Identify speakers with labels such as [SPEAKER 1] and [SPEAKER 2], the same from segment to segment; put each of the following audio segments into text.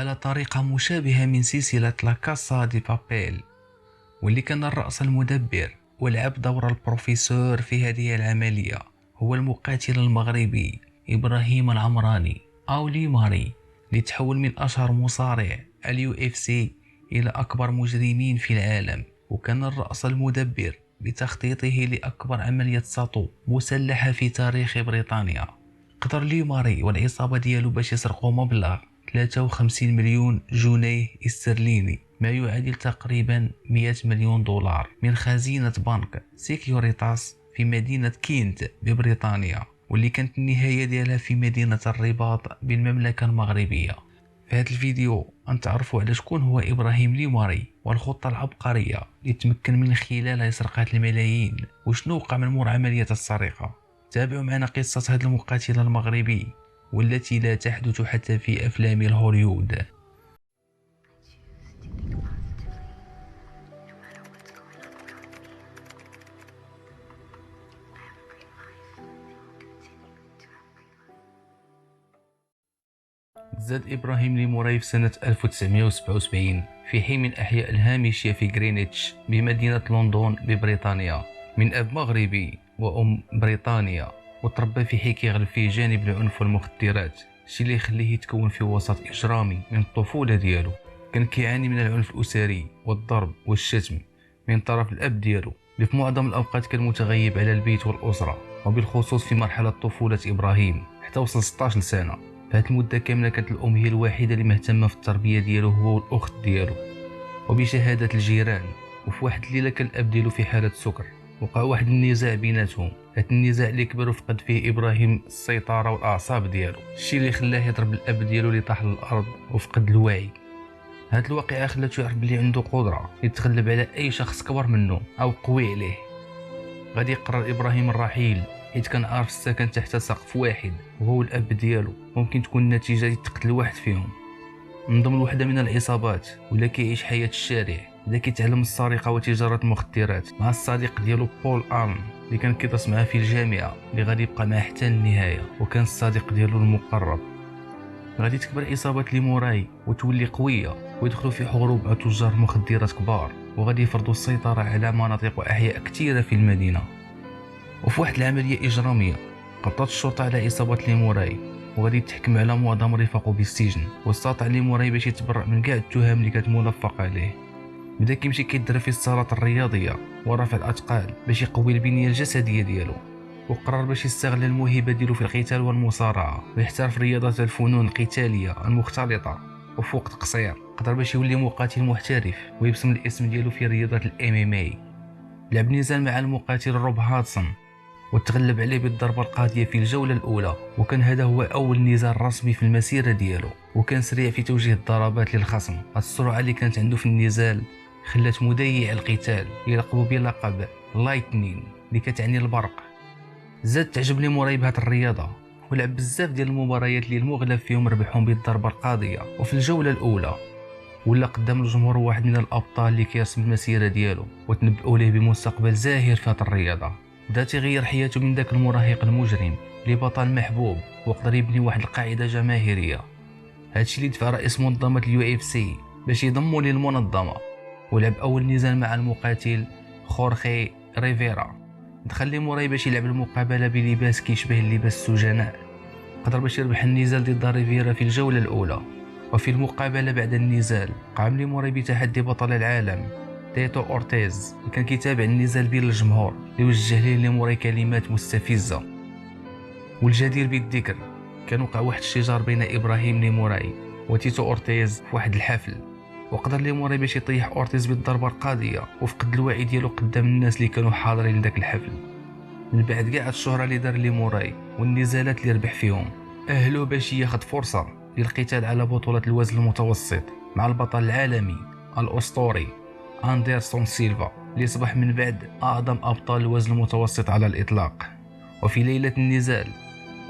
[SPEAKER 1] على طريقة مشابهة من سلسلة لا كاسا دي بابيل، واللي كان الرأس المدبر ولعب دور البروفيسور في هذه العملية هو المقاتل المغربي إبراهيم العمراني أو لي ماري، اللي تحول من أشهر مصارع اليو اف سي إلى أكبر مجرمين في العالم، وكان الرأس المدبر بتخطيطه لأكبر عملية ساطو مسلحة في تاريخ بريطانيا. قدر لي ماري والعصابة ديالو باش يسرقوا مبلغ 53 مليون جنيه استرليني، ما يعادل تقريبا 100 مليون دولار، من خزينة بنك سيكيوريتاس في مدينة كينت ببريطانيا، واللي كانت النهاية ديالها في مدينة الرباط بالمملكة المغربية. في هذا الفيديو غنتعرفوا على شكون هو إبراهيم لي ماري والخطة العبقرية اللي تمكن من خلالها يسرق هاد الملايين، وشنو وقع من مور عملية السرقة. تابعوا معنا قصة هذا المقاتل المغربي والتي لا تحدث حتى في أفلام الهوليوود. زاد إبراهيم لي ماري في سنة 1977 في حي من أحياء الهامشية في غرينتش بمدينة لندن ببريطانيا، من أب مغربي وأم بريطانية، وتربى في حي كيغلب فيه جانب العنف والمخدرات، الشيء اللي يخليه يتكون في وسط إجرامي من الطفولة ديالو. كان كيعاني من العنف الأسري والضرب والشتم من طرف الأب ديالو، اللي في معظم الأوقات كان متغيب على البيت والأسرة، وبالخصوص في مرحلة طفولة إبراهيم حتى وصل 16 سنة. في هذه المدة كاملة كانت الأم هي الوحيدة اللي مهتمة في التربية ديالو هو والأخت ديالو، وبشهادة الجيران. وفي واحد الليلة كان الأب ديالو في حالة سكر، وقع واحد النزاع بيناتهم، هذا النزاع اللي كبر وفقد فيه إبراهيم السيطرة والأعصاب ديالو، الشيء اللي خلاه يضرب الأب ديالو اللي طاح للأرض وفقد الوعي. هاد الواقعة خلاتو يعرف بلي عنده قدرة يتغلب على أي شخص كبر منه أو قوي عليه. غادي يقرر إبراهيم الرحيل، حيت كان عارف السكن تحت سقف واحد وهو الأب ديالو ممكن تكون النتيجة يتقتل واحد فيهم. انضم لوحدة من العصابات ولا كيعيش حياة الشارع، بدا كيتعلم السرقة وتجارة المخدرات مع الصديق ديالو بول آلن اللي كان كيدرس معاه في الجامعة، اللي غادي يبقى معاه حتى النهاية وكان الصديق ديالو المقرب. غادي تكبر إصابة لي ماري وتولي قوية، ويدخلوا في حروب مع تجار مخدرات كبار، وغادي يفرضوا السيطرة على مناطق وأحياء كثيرة في المدينة. وفي واحد العملية إجرامية قطعت الشرطة على إصابة لي ماري، وغادي تحكم على معظم رفاقه بالسجن، واستطاع لي ماري باش يتبرأ من كاع التهم اللي كانت ملفقة عليه. بدا كيمشي كيدرب في الصالات الرياضية ورفع الأثقال باش يقوي البنية الجسدية ديالو، وقرر باش يستغل الموهبة ديالو في القتال والمصارعة ويحترف رياضة الفنون القتالية المختلطة. وفي وقت قصير قدر باش يولي مقاتل محترف ويبسم الاسم ديالو في رياضة الMMA. لعب نزال مع المقاتل روب هادسون وتغلب عليه بالضربة القاضية في الجولة الأولى، وكان هذا هو أول نزال رسمي في المسيرة ديالو، وكان سريع في توجيه الضربات للخصم. السرعة اللي كانت عنده في النزال خلات مذيع القتال يلقبوا بلقب لايتنين اللي كتعني البرق. زاد تعجب لي ماري بهذه الرياضة ولعب بزاف ديال المباريات اللي المغلب فيهم ربحهم بالضربة القاضية. وفي الجولة الأولى ولا قدام الجمهور واحد من الأبطال اللي كيرسم المسيرة ديالو وتنبؤوا ليه بمستقبل زاهر في هذه الرياضة. بدا تغير حياته من ذاك المراهق المجرم لبطل محبوب، وقدر يبني واحد القاعدة جماهيرية. هادشي اللي دفع رئيس منظمة اليو اف سي باش يضموا للمنظمة، ولعب أول نزال مع المقاتل خورخي ريفيرا. دخل لي ماري باش يلعب المقابلة بلباس كيشبه اللباس السجناء، قدر باش يربح النزال ضد ريفيرا في الجولة الأولى. وفي المقابلة بعد النزال قام لي ماري بتحدي بطل العالم تيتو أورتيز، اللي كان كيتابع النزال بين الجمهور اللي وجه ليه لي ماري كلمات مستفزة. والجدير بالذكر كان وقع واحد الشجار بين إبراهيم لي ماري وتيتو أورتيز في واحد الحفل، وقدر لي ماري باش يطيح أورتيز بالضربة القاضية وفقد الوعي ديالو قدام الناس اللي كانوا حاضرين لذاك الحفل. من بعد كاع الشهرة اللي دار لي ماري والنزالات اللي ربح فيهم، أهلو باش ياخد فرصة للقتال على بطولة الوزن المتوسط مع البطل العالمي الأسطوري أندرسون سيلفا، اللي صبح من بعد أعظم أبطال الوزن المتوسط على الإطلاق. وفي ليلة النزال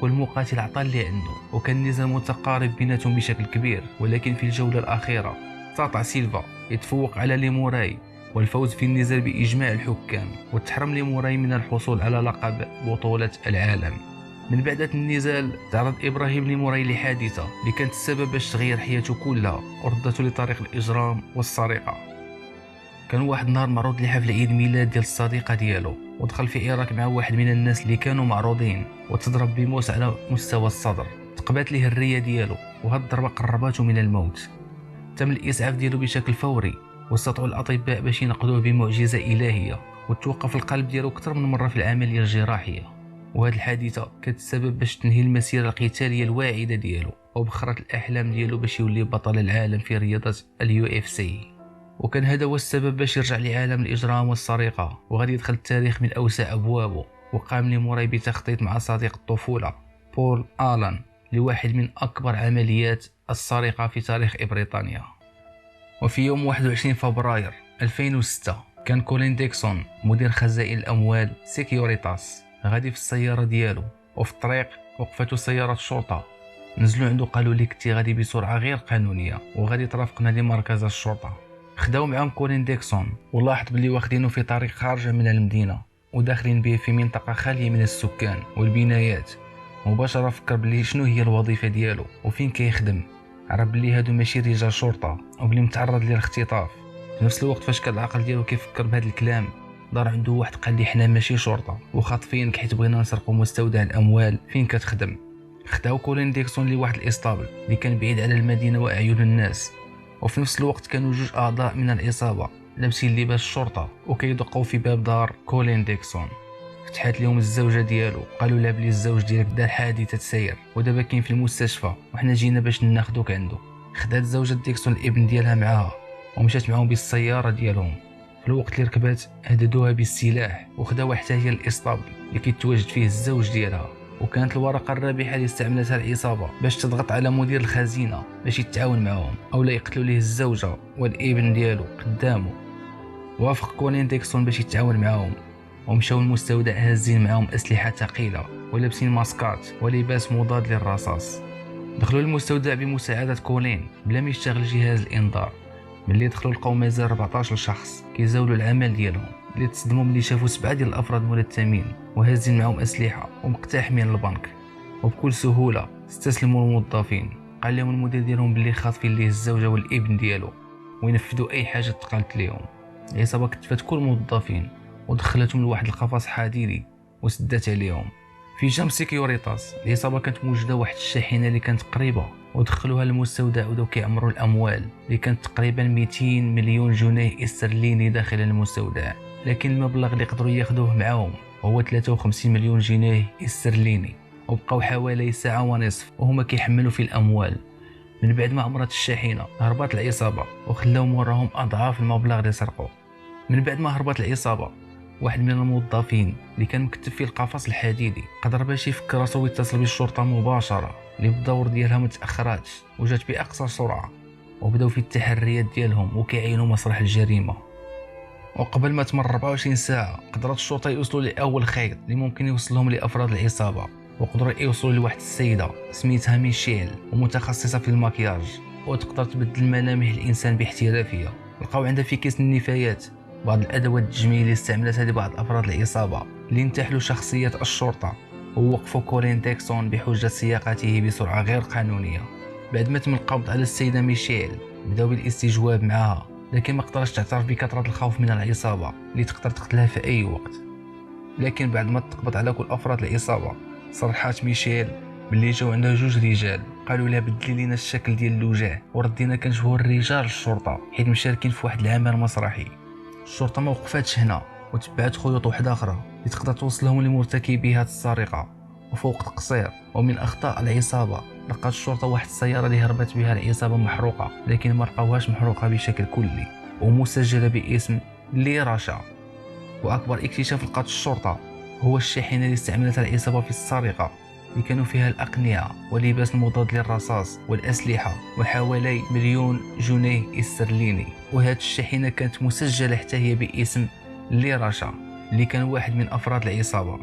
[SPEAKER 1] كل مقاتل عطى اللي عنده، وكان النزال متقارب بيناتهم بشكل كبير. ولكن في الجولة الأخيرة استطاع سيلفا يتفوق على لي ماري والفوز في النزال بإجماع الحكام، وتحرم لي ماري من الحصول على لقب بطولة العالم. من بعد هذا النزال تعرض ابراهيم لموراي لحادثه اللي كانت السبب باش تغير حياته كلها وردته لطريق الاجرام والسرقه. كان واحد النهار معروض لحفل عيد ميلاد ديال الصديقه ديالو، ودخل في إراك مع واحد من الناس اللي كانوا معروضين وتضرب بموس على مستوى الصدر. تقبات ليه الريه ديالو وهاد الضربه قربته من الموت. تم الاسعاف ديالو بشكل فوري واستطاعوا الاطباء باش ينقذوه بمعجزه الهيه، وتوقف القلب ديالو اكثر من مره في العمليه الجراحيه. وهاد الحادثه كانت السبب باش تنهي المسيره القتاليه الواعده ديالو وبخرت الاحلام ديالو باش يولي بطل العالم في رياضه UFC. وكان هذا هو السبب باش يرجع لعالم الاجرام والسرقه، وغادي يدخل التاريخ من اوسع ابوابه. وقام لموراي بتخطيط مع صديق الطفوله بول آلان لواحد من اكبر عمليات السرقه في تاريخ بريطانيا. وفي يوم 21 فبراير 2006 كان كولين ديكسون مدير خزائن الاموال سيكيوريتاس غادي في السياره ديالو، وفي الطريق وقفته سياره شرطه. نزلوا عنده قالوا لي كنتي غادي بسرعه غير قانونيه وغادي ترافقنا لمركز الشرطه. خداو معاهم كولين ديكسون ولاحظ بلي واخدينه في طريق خارجه من المدينه وداخلين به في منطقه خاليه من السكان والبنايات. مباشره فكر بلي شنو هي الوظيفه ديالو وفين كيخدم. عرف بلي هادو ماشي رجال شرطه وبلي متعرض للاختطاف. في نفس الوقت فاش كان العقل ديالو كيفكر بهذا الكلام دار عنده واحد قال لي حنا ماشي شرطه وخاطفينك حيت بغينا نسرقوا مستودع الاموال فين كتخدم. خداو كولين ديكسون لواحد الاسطبل اللي كان بعيد على المدينه واعين الناس، وفي نفس الوقت كانوا جوج اعضاء من العصابه لابسين لباس الشرطه وكيدقوا في باب دار كولين ديكسون. فتحت لهم الزوجه ديالو قالوا لها بلي الزوج ديالك دار حادثه سير ودابا كاين في المستشفى وحنا جينا باش ناخذوك عنده. خدات زوجة ديكسون الابن ديالها معاها ومشات معاهم بالسياره ديالهم. في الوقت اللي ركبات هددوها بالسلاح وخداوها حتى هي الاسطبل اللي كيتواجد فيه الزوج ديالها. وكانت الورقه الرابحه اللي استعملتها العصابه باش تضغط على مدير الخزينه باش يتعاون معاهم او لا يقتلوا ليه الزوجه والابن ديالو قدامه. وافق كولين ديكسون باش يتعاون معاهم ومشاو المستودع هازين معاهم اسلحه ثقيله ولابسين ماسكات ولباس مضاد للرصاص. دخلوا المستودع بمساعده كولين بلا ما يشتغل جهاز الانذار. ملي دخلوا لقاو مازال 14 شخص كيزاولوا العمل ديالهم اللي تصدموا ملي شافوا 7 ديال الافراد ملثمين وهازين معاهم اسلحه ومقتحمين البنك. وبكل سهوله استسلموا الموظفين. قال لهم المدير ديالهم باللي خاطفين ليه الزوجه والابن ديالو وينفذوا اي حاجه تقالت لهم. العصابه كتفت كل الموظفين ودخلتهم لواحد القفص حديدي وسدات عليهم. في جنب سيكيوريتاس العصابه كانت موجوده واحد الشاحنه اللي كانت قريبه ودخلوها للمستودع وبداو كيعمروا الاموال اللي كانت تقريبا 200 مليون جنيه استرليني داخل المستودع. لكن المبلغ اللي قدروا ياخذوه معاهم هو 53 مليون جنيه استرليني. وبقاو حوالي ساعه ونصف وهما كيحملوا في الاموال. من بعد ما عمرت الشاحنه هربت العصابه وخلاو وراهم اضعاف المبلغ اللي سرقوه. من بعد ما هربت العصابه واحد من الموظفين اللي كان مكتب في القفص الحديدي قدر باش يفك راسو ويتصل بالشرطه مباشره اللي بالدور ديالها متاخراتش وجات باقصى سرعه. وبداو في التحريات ديالهم وكيعينوا مسرح الجريمه. وقبل ما تمر 24 ساعه قدرت الشرطه يوصلوا لاول خيط اللي ممكن يوصلهم لافراد العصابه، وقدروا يوصلوا لواحد السيده سميتها ميشيل ومتخصصه في المكياج وتقدر تبدل ملامح الانسان باحترافيه. لقاو عندها في كيس النفايات بعض الادوات التجميل اللي استعملتها لبعض افراد العصابه اللي انتحلوا شخصيه الشرطه ووقفوا كولين ديكسون بحجه سياقته بسرعه غير قانونيه. بعد ما تم القبض على السيده ميشيل بداو بالاستجواب معها، لكن ما قدرتش تعترف بكثره الخوف من العصابه اللي تقدر تقتلها في اي وقت. لكن بعد ما تقبض على كل افراد العصابه صرحات ميشيل باللي جاو عندها جوج رجال قالوا لها بدلي لينا الشكل ديال اللوجه وردينا كنشوفوا الرجال الشرطه حيت مشاركين في واحد العمل مسرحي. الشرطه ما وقفاتش هنا وتبعت خيوط واحده اخرى اللي تقدر توصلهم لمرتكبي هذه السرقه. وفي وقت قصير ومن اخطاء العصابه لقات الشرطه واحد السياره اللي هربت بها العصابه محروقه، لكن ما لقاوهاش محروقه بشكل كلي ومسجله باسم لي راشا. واكبر اكتشاف لقات الشرطه هو الشاحنه اللي استعملتها العصابه في السرقه اللي كانوا فيها الاقنعه ولباس مضاد للرصاص والاسلحه وحوالي مليون جنيه استرليني. وهذه الشاحنه كانت مسجله حتى هي باسم لي راشا اللي كان واحد من افراد العصابه.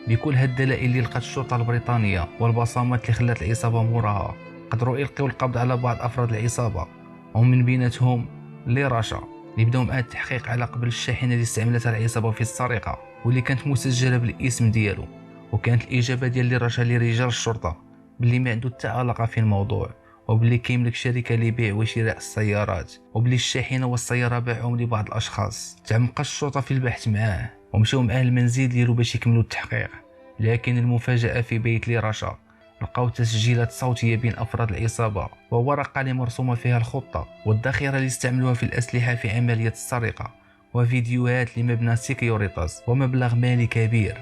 [SPEAKER 1] بكل هاد الدلائل اللي لقات الشرطه البريطانيه والبصمات اللي خلات العصابه موراها قدروا يلقيوا القبض على بعض افراد العصابه ومن بيناتهم لي راشا اللي بداو معاه التحقيق على قبل الشاحنه اللي استعملتها العصابه في السرقه واللي كانت مسجله بالاسم ديالو. وكانت الاجابه ديال لي رجع لرجال الشرطه باللي ما عنده حتى علاقه في الموضوع، وباللي كيملك شركه لبيع وشراء السيارات، وباللي الشاحنه والسياره باعهم لبعض الاشخاص. تعمق الشرطه في البحث معاه ومشاو معاه المنزل ديالو باش يكملوا التحقيق، لكن المفاجاه في بيت لي رشا لقاو تسجيلات صوتيه بين افراد العصابه وورقه اللي مرسومه فيها الخطه والذخيره اللي استعملوها في الاسلحه في عمليه السرقه، وفيديوهات لمبنى سيكيوريتاس ومبلغ مالي كبير.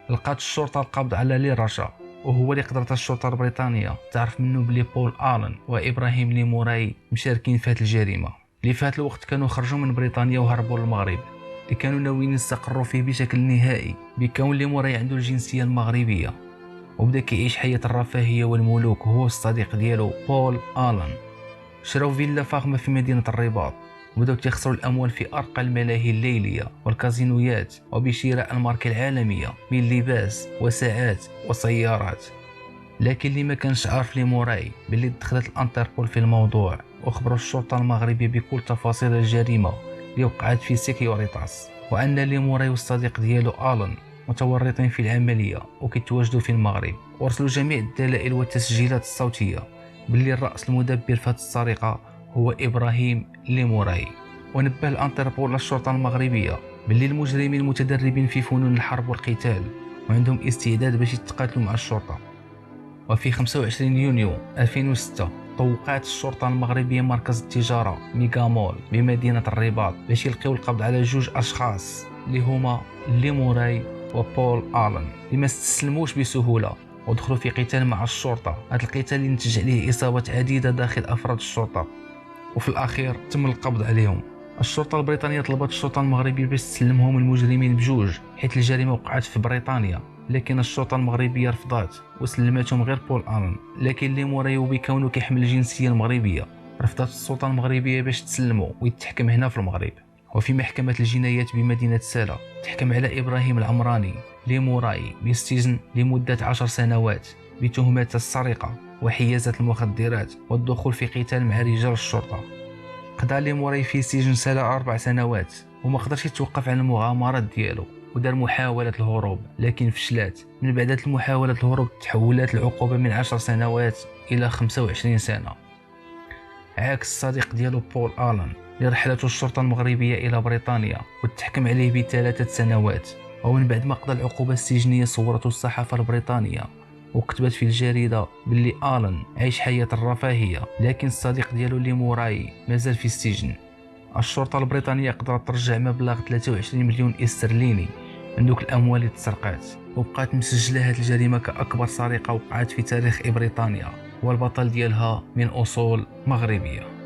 [SPEAKER 1] لقات الشرطه القبض على لي رشا، وهو اللي قدرت الشرطه البريطانيه تعرف منه بلي بول آلن وابراهيم لي موراي مشاركين في هذه الجريمه. اللي في هذا الوقت كانوا خرجوا من بريطانيا وهربوا للمغرب، اللي كانوا ناويين يستقروا فيه بشكل نهائي بكون لي موراي عنده الجنسيه المغربيه، وبدا كيعيش حياه الرفاهيه والملوك هو والصديق ديالو بول آلن. شراو فيلا فخمه في مدينه الرباط، وبداو تيخسروا الاموال في ارقى الملاهي الليليه والكازينويات، وبشراء الماركه العالميه من لباس وساعات وسيارات. لكن اللي ما كانش عارف لي موراي باللي دخلت الانتربول في الموضوع وخبروا الشرطه المغربيه بكل تفاصيل الجريمه اللي وقعت في سيكيوريتاس، وان لي موراي والصديق ديالو آلن متورطين في العمليه وكيتواجدوا في المغرب، ورسلوا جميع الدلائل والتسجيلات الصوتيه باللي الراس المدبر في هذه السرقه هو ابراهيم لي موراي. ونبه الانتربول للشرطه المغربيه باللي المجرمين متدربين في فنون الحرب والقتال وعندهم استعداد باش يتقاتلوا مع الشرطه. وفي 25 يونيو 2006 طوقات الشرطه المغربيه مركز التجاره ميغامول بمدينه الرباط باش يلقيو القبض على جوج اشخاص اللي هما لي موراي وبول آلن، اللي ما استسلموش بسهوله ودخلوا في قتال مع الشرطه. هذا القتال اللي نتج عليه اصابات عديده داخل افراد الشرطه، وفي الاخير تم القبض عليهم. الشرطه البريطانيه طلبت الشرطه المغربيه باش تسلمهم المجرمين بجوج حيث الجريمه وقعت في بريطانيا، لكن الشرطه المغربيه رفضت وسلمتهم غير بول آلن. لكن لي موراي بكونه كيحمل الجنسيه المغربيه رفضت السلطه المغربيه باش تسلمه ويتحكم هنا في المغرب. وفي محكمه الجنايات بمدينه سالا تحكم على ابراهيم العمراني لي موراي بالسجن لمده 10 سنوات بتهمه السرقه وحيازه المخدرات والدخول في قتال مع رجال الشرطه. قضى لي موراي في سجن سالا 4 سنوات وما قدرش يتوقف عن المغامرات ديالو، ودار محاولة الهروب لكن فشلات. من بعد المحاولة الهروب تحولت العقوبة من 10 سنوات إلى 25 سنة. عكس الصديق ديالو بول آلن اللي رحلته الشرطة المغربية إلى بريطانيا وتحكم عليه ب3 سنوات، ومن بعد ما قضى العقوبة السجنية صورته الصحافة البريطانية وكتبت في الجريدة باللي آلن عايش حياة الرفاهية، لكن الصديق ديالو لي موراي مازال في السجن. الشرطة البريطانية قدرت ترجع مبلغ 23 مليون استرليني من دوك الأموال اللي تسرقات، وبقات مسجلة هذه الجريمة كأكبر سرقة وقعت في تاريخ بريطانيا، والبطل ديالها من أصول مغربية.